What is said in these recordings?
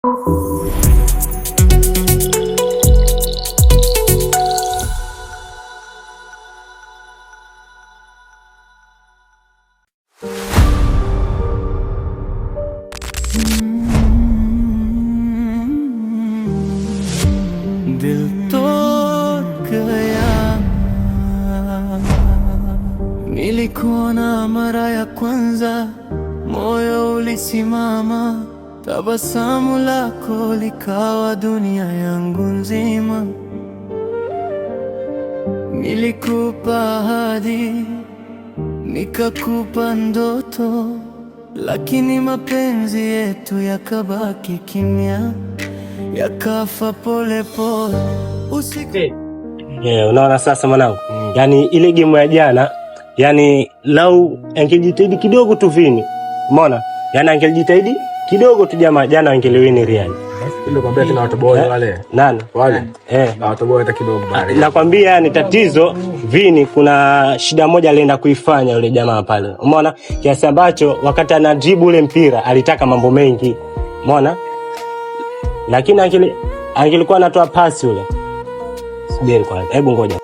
दिल तोड़ गया, nilikuona mara ya kwanza, moyo ulisimama, tabasamu lako likawa dunia yangu nzima. Nilikupa ahadi, nikakupa ndoto, lakini mapenzi yetu yakabaki kimya, yakafa pole pole usiku. Unaona sasa mwanangu, yani ile game ya jana, yani lau angejitahidi kidogo tu Vini, umeona? Yani angejitahidi kidogo tu jamaa, jana angeliwini Real. Ile kwambia tena watu boy wale. Nani? Wale. Na watu boy hata kidogo bali. Nakwambia ni tatizo Vini, kuna shida moja alienda kuifanya yule jamaa pale. Umeona? Kiasi ambacho wakati ana dribble ule mpira alitaka mambo mengi. Umeona? Lakini angelikuwa anatoa pasi yule. Subiri kwanza. Hebu ngoja.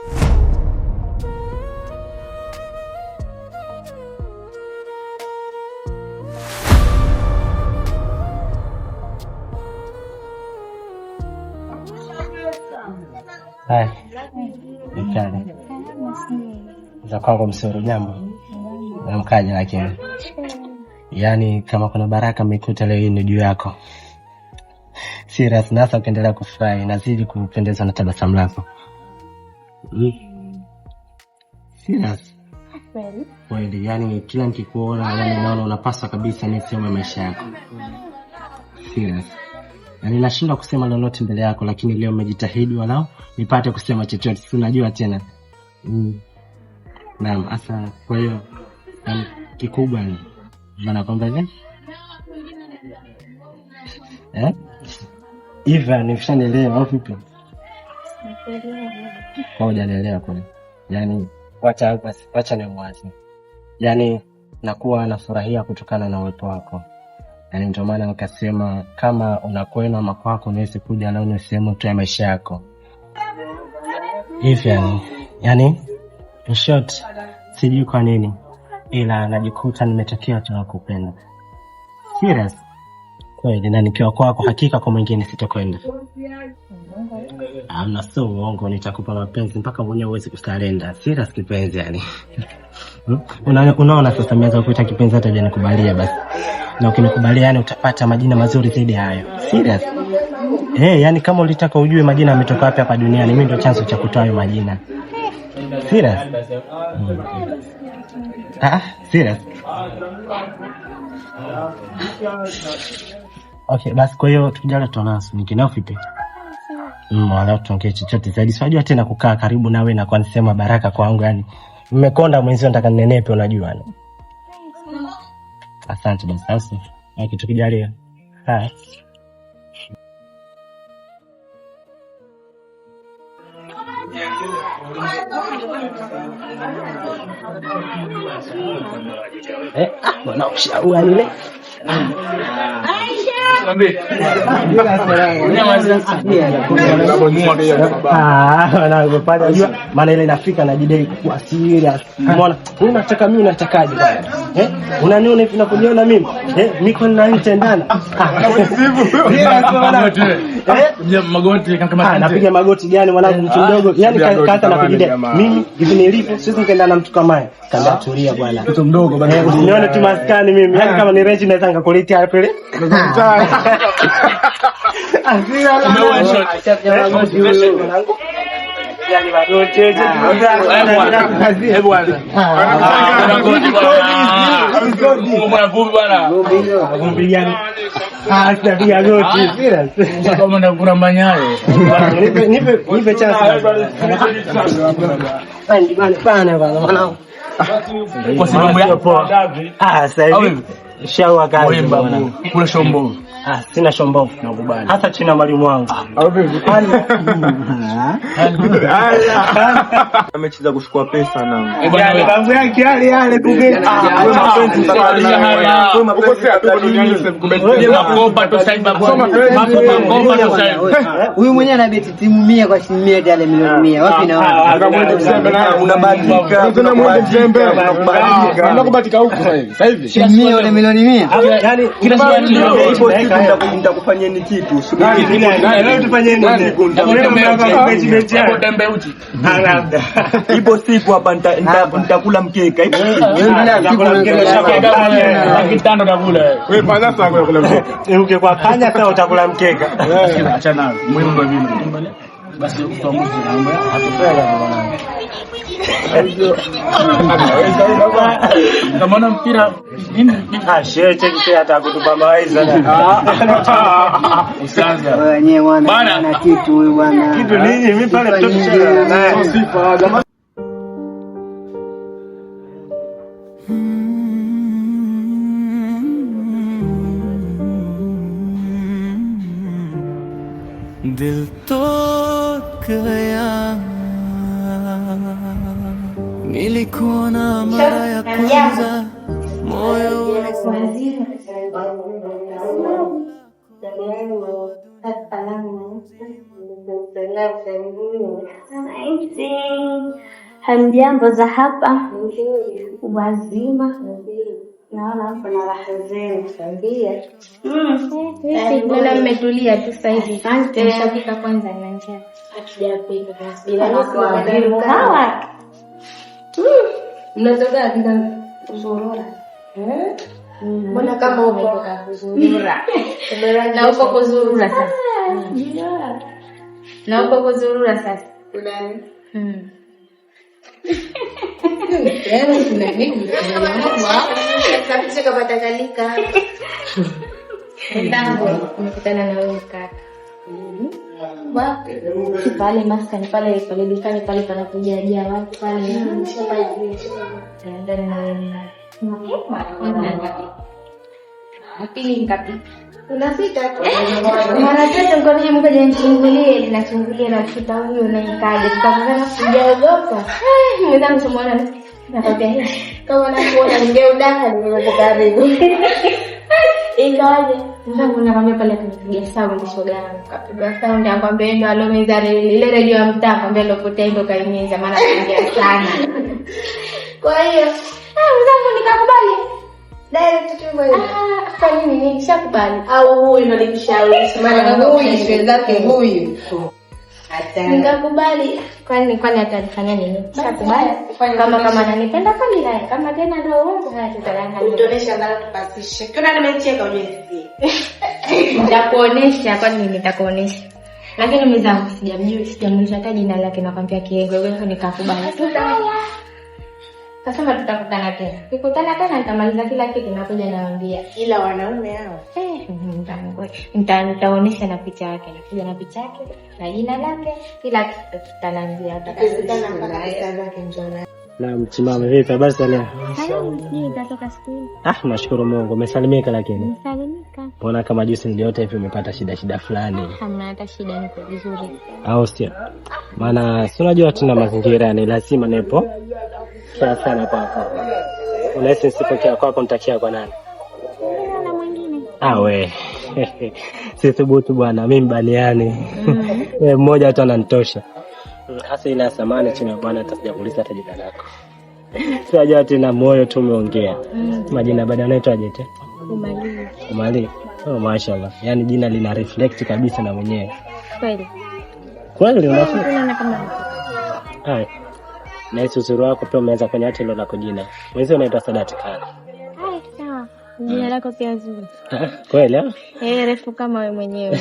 Hai. Nikani. Za kwangu msoro jambo. Namkaja lakini. Yani kama kuna baraka mmekuta leo ni juu yako. Serious, nasa ukiendelea kufurahi, nazidi kupendezwa na tabasamu lako. Serious. Kweli, yani kila nikikuona yani naona unapaswa kabisa ni sehemu ya maisha yako. Serious. Yani nashindwa kusema lolote mbele yako, lakini leo umejitahidi walau nipate kusema chochote. Si unajua tena. Naam, asa kwa hiyo yani kikubwa ni maana kwamba Iva nifishanielewa au vipi? Kwa hujanielewa kweli. Yani wacha ni mwazi. Yani nakuwa nafurahia kutokana na uwepo wako. Yani ndio maana nikasema kama unakwenda ama kwako niweze kuja na sehemu tu ya maisha yako. Iva yani in short sijui kwa nini ila najikuta nimetokea tu nakupenda. Serious. Kweli na nikiwa kwako hakika kwa mwingine sitakwenda. Amna so uongo, nitakupa mapenzi mpaka mwenyewe uweze kustarenda. Serious kipenzi yani. Unaona sasa mimi kuita kipenzi hata je nikubalia basi. Na ukinikubalia yani utapata majina mazuri zaidi hayo. Serious. Yani kama ulitaka ujue majina yametoka wapi hapa duniani, mimi ndio chanzo cha kutoa hayo majina. Serious. Serious. Okay, basi kwa hiyo tukijala tunaanza nikinao vipi? Wala tuongee chochote zaidi. Sijua tena kukaa karibu nawe na kwa nisema baraka kwangu yani. Mmekonda mwenzio nataka ninenepe unajua yani. Asante basi sasa. Okay, tukijalia. Hai. Bwana ushauri ile. Maana ile inafika na jidai kwa serious. Umeona? Unataka mimi natakaje bwana? Unaniona hivi nakuniona mimi? Niko na nje ndani. Magoti kama napiga magoti gani mwanangu mtu mdogo? Yaani kata na kujidai. Mimi hivi nilipo siwezi nikaenda na mtu kama yeye. Kanda tulia bwana. Mtu mdogo bwana. Usinione tu maskani mimi. Yaani kama ni range naweza nikakuletea hapo ile. Yani magoti nipe chance bana mwanangu. Kwa sababu ya sasa hivi shawa kazi kule Shombo. Sina shombovu. Nakubali. Hata chini mwalimu wangu. Au vipi? Amecheza kuchukua pesa na. Bwana babu yake yale kumbe. Uko sasa tuko duniani sasa kumbe. Makopa tu sasa babu. Makopa tu sasa. Huyu mwenyewe anabeti timu 100 kwa shilingi 100 yale milioni 100. Wapi na wapi? Akamwenda Mzembe na unabahatika. Tuna mwende Mzembe. Unakubahatika huko sasa hivi. Sasa hivi. Shilingi 100 wale milioni 100. Yaani kila siku nitakufanyeni kitu. leo tufanye nini? Ipo siku hapa nitakula mkeka. Wewe panya sasa kula mkeka. Ungekuwa panya sasa utakula mkeka. Acha nao. Muhimu ndio vile. Basi ufamuzi naomba atupeleka bwana. Kama mpira nini? Shehe cheki hata kutupa mawaidha. Usianze. Wenyewe bwana ana kitu huyu bwana. Kitu nini? Mimi pale mtoto chela naye. Sifa jamaa. दिल तोड़ गया nilikuona mara ya kwanza moyo Hamjambo za hapa wazima, naona hapo na raha zenu sambia. Mbona mmetulia tu sasa hivi? Tumeshapika kwanza na njaa. Hatujapika bila hawa. Mnatoka katika kuzurura. Mbona kama uko kuzurura? Na uko kuzurura sasa. Na uko kuzurura sasa. Unani? Leo kuna nini? Kabisa kabatakalika. Ndio, nimekutana na wewe kaka. Wapi? Pale maskani pale dukani pale panakuja watu pale. Ndio na wewe. Apili ngapi? Unafika tu. Mara tatu ngoja mkaje nichungulie, ninachungulia na kuta huyo na nikaje. Tutakutana sijaogopa. Mwenzangu somona nakwambia kama nakuona ningeudaka nimekuwa karibu. Ingawaje mzangu nakwambia pale kunipigia sound shoga yangu. Kapiga sound akwambia ndio alomeza ile radio ya mtaa akwambia lopotea ndio kaimeza maana anaongea sana. Kwa hiyo mzangu nikakubali. Direct tu hivyo. Kwa nini nilishakubali? Au huyu ndo nilishawishi maana huyu shule zake huyu. Nikakubali. Kwani atanifanya nini? Nikakubali. Kama ananipenda kwani naye kama tena ndio uongo haya tutalanga. Utonesha ngala tupasishe. Kuna nimecheka ujesi. Nitakuonesha kwani nitakuonesha. Lakini mzangu sijamjua hata jina lake nakwambia kiengo wewe nikakubali. Sasa tutakutana tena. Tukikutana tena nitamaliza kila kitu nakuja naambia. Ila wanaume hao. Nitaonesha na picha yake. Nakuja na picha yake na jina lake kila kitu tutanaambia. Tutakutana mpaka pesa zake njona. Na msimame vipi basi leo? Nitatoka siku. Nashukuru Mungu. Umesalimika lakini. Nimesalimika. Mbona kama juzi niliota hivi umepata shida fulani? Hamna hata shida, niko vizuri. Au sio? Maana si unajua tuna mazingira ni lazima nipo. Sana kwako. Unaweza nisipokea kwako nitakia kwa nani? Na mwingine. We. Sithubutu bwana, mimi baniani. Mmoja tu ananitosha. Hasa ile samani chini bwana atakuuliza hata jina lako. Sijajua tena moyo tu umeongea. Majina bado anaitwa aje? Umali. Mashaallah. Yaani jina lina reflect kabisa na mwenyewe. Kweli unafanya kama. Na uzuri wako pia umeweza kwenye hata hilo lako jina. Wewe unaitwa Sadati Khan. Sawa. Jina lako pia zuri. Kweli refu kama wewe mwenyewe.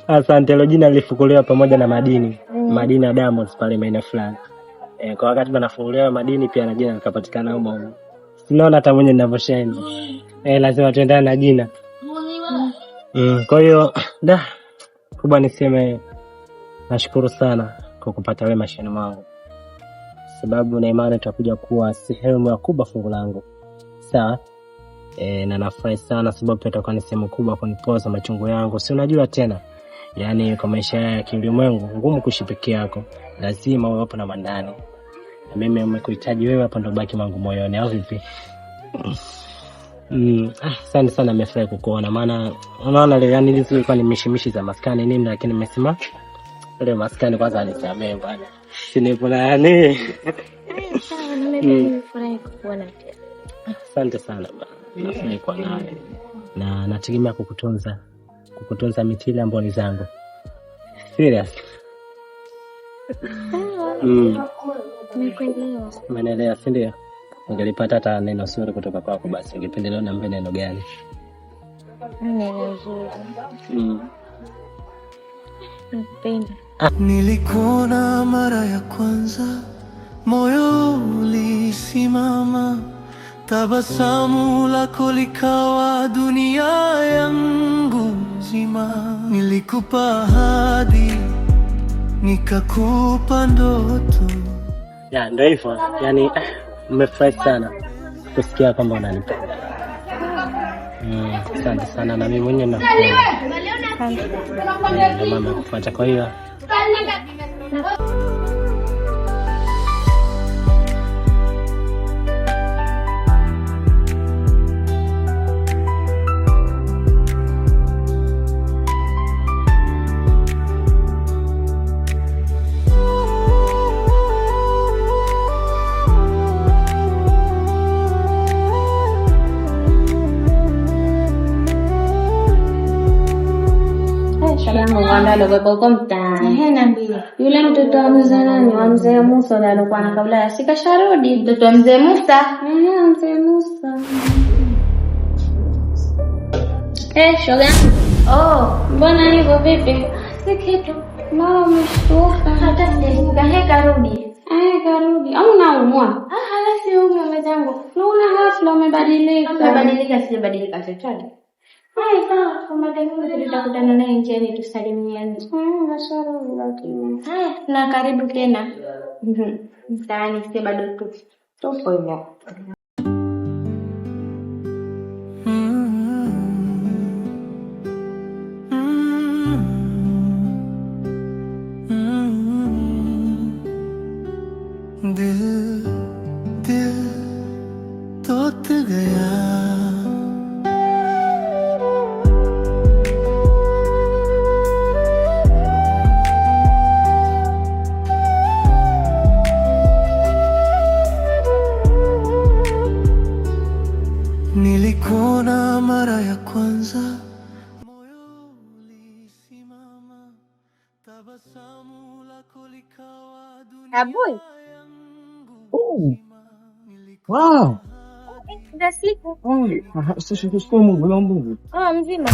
Asante. Hilo jina lilifukuliwa pamoja na madini. Madini ya diamonds pale maeneo fulani. Kwa wakati banafunguliwa madini pia na jina likapatikana huko. Sinaona hata mwenye ninavyoshine. Lazima tuendane na jina. Kwa hiyo kubwa niseme nashukuru sana kwa kupata wewe mashine wangu. Sababu na imani tutakuja kuwa sehemu ya kubwa fungu langu. Sawa? na nafurahi sana sababu pia itakuwa ni sehemu kubwa kunipoza machungu yangu. Si unajua tena, yani kwa maisha ya kiulimwengu ngumu kuishi peke yako, lazima uwe hapo na mandani. Na mimi nimekuhitaji wewe hapa, ndo baki mangu moyoni, au vipi? Asante sana, nimefurahi kukuona, maana unaona leo yani hizo ilikuwa ni mishimishi za maskani nini, lakini nimesema leo maskani kwanza nisamee bwana. Sinipo na yani. Nimefurahi kukuona tena. Asante sana bwana. Nafurahi kwa nawe. Na nategemea kukutunza mitili ambayo ni zangu. Serious. Nimekuelewa. Umeelewa, si ndio? Ungelipata hata neno zuri kutoka kwako, basi ungependelea niambie neno gani? Neno zuri. Nakupenda. Nilikuona mara ya kwanza, moyo ulisimama, tabasamu lako likawa dunia yangu nzima. Nilikupa ahadi, nikakupa ndoto. Ya ndio hivyo, yani nimefurahi sana kusikia kwamba unanipenda. Asante sana, na mimi mwenyewe nakupenda. Ndio mama kufuata, kwa hiyo Ngandalo kwa mtaani. Niambie. Yule mtoto wa mzee nani? Wa mzee Musa ndiye alikuwa na kabla ya sikasharudi. Mtoto wa mzee Musa? Mzee Musa. Shoga. Mbona hivyo vipi? Si kitu. Mara umeshtuka. Hata sijashtuka. Karudi. Karudi. Au unaumwa? Hala si umwa mwenzangu. Naona ghafla umebadilika. Umebadilika, sijabadilika chochote. Sawa, kama demu tutakutana naye njiani tusalimiane. Mashallah lakini. Na karibu tena. Mtaani si bado tupo hivyo. दिल तोत गया nilikuona mara ya kwanza, moyo ulisimama, tabasamu lako likawa dunia. Aboy. Wow. Ndio siku. Sasa shukuru Mungu, Mungu. Mzima.